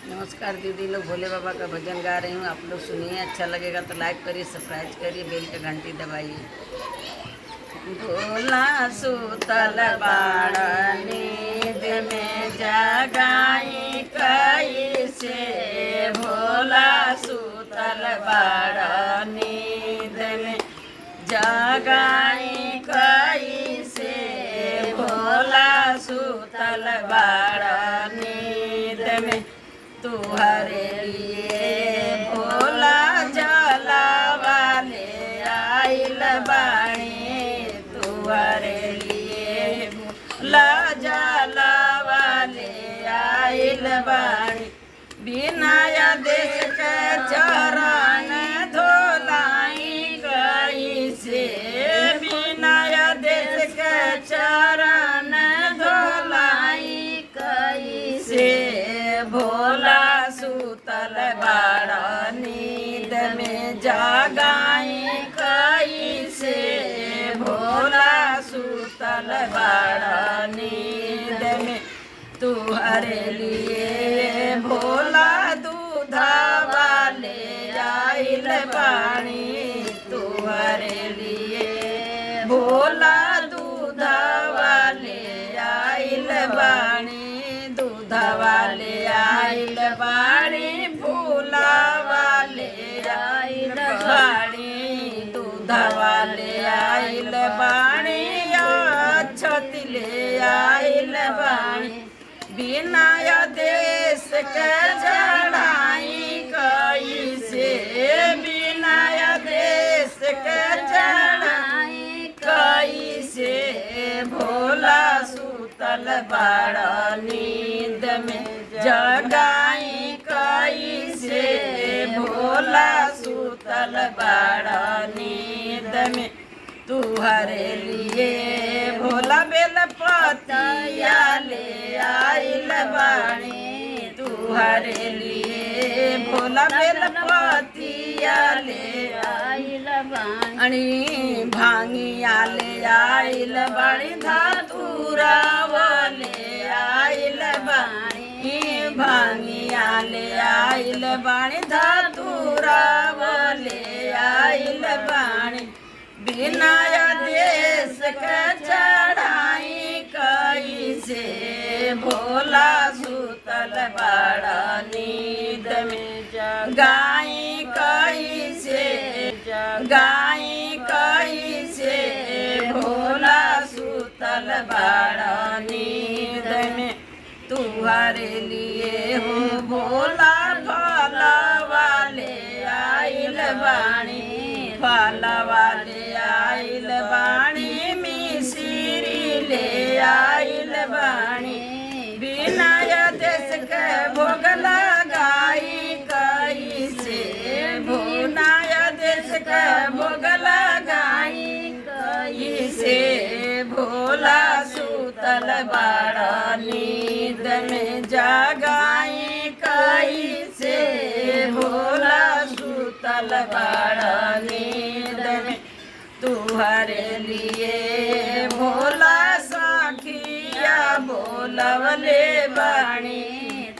नमस्कार दीदी लोग, भोले बाबा का भजन गा रही हूँ। आप लोग सुनिए, अच्छा लगेगा तो लाइक करिए, सब्सक्राइब करिए, बेल का घंटी दबाइए। भोला सुतल बाड़ नींद में जगाई कैसे, भोला सुतल बाड़ नींद में जगाई कैसे, भोला सुतल बाड़ नींद में तुहरे लिए भोला जलावा ले आइल बाणी, तुहरे लिए भोला जलावा ले आइल बाणी। बिना देश के चरण धोलाई कैसे, बिना देश के चरण धोलाई कैसे, भोला सुतल बाड़ नींद में जगाई कैसे, भोला सुतल बाड़ नींद में तुहरे लिए भोला दूधवा ले आइल बाणी, तुहरे लिए भोला दूधवा ले आइल बाणी, दूधवा ले आइल बाणी, फूलावा ले आइल बाणी, दूधवा ले आइल बाणी, अक्षत ले आइल बाणी। बिना देश के चढ़ाई कैसे, बिना देश के चढ़ाई कैसे, भोला सुतल बाड़ नींद में जगाई कैसे, भोला सुतल बाड़ नींद में तुहरे लिए भोला बेलपतिया ले आइल बाणी, तुहरे लिए भोला बेलपतिया ले आइल बाणी, भांगिया ले आइल बाणी, धतूरावा ले आइल बाणी, भांगिया ले आइल बाणी, धतूरावा ले आइल बाणी। बिना देश के चढ़ाई कैसे, भोला सुतल बाड़ नींद में जगाई कैसे, जगाई कैसे, भोला सुतल बाड़ नींद में तुहरे लिए हो भोला फलवा ले आइल बाणी, फलवा ले आइल बाणी, मिश्री ले आइल बाणी। बिना देश के भोग लगाई कैसे, बिना देश के भोग लगाई कैसे, भोला सुतल बाड़ नींद में जगाई कैसे, भोला सुतल बाड़ नींद में तुहरे लिए भोला सखिया बोलवले बाणी,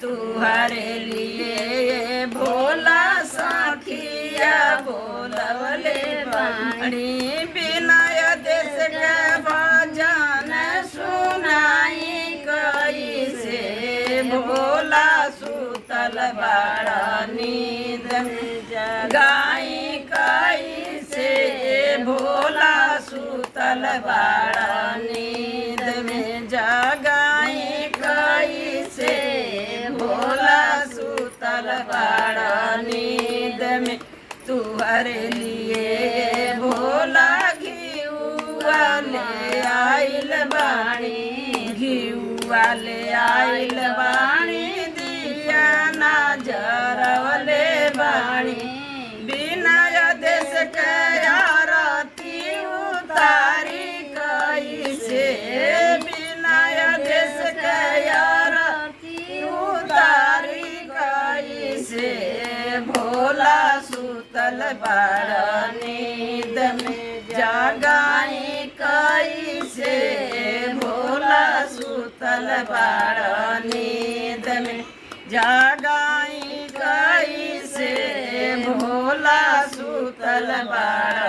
तुहरे लिए भोला सखिया बोलवले बाणी। बिना देश के भजन सुनाई कैसे, भोला सुतल बाड़ नींद में जगाई कैसे, भोला सुतल बाड़ नींद में जगाई कैसे, भोला सुतल बाड़ नींद में तुहरे लिए भोला घिउआ ले आइल बाणी, घिउआ ले आइल बाणी, दिया ना जरवले बाणी। बिना देश के आरती उतारी कैसे, बिना देश के आरती उतारी कैसे, भोला सुतल बाड़ नींद में जगाई कैसे, भोला सुतल बाड़ नींद में जागा भोला सुतल बाड़ा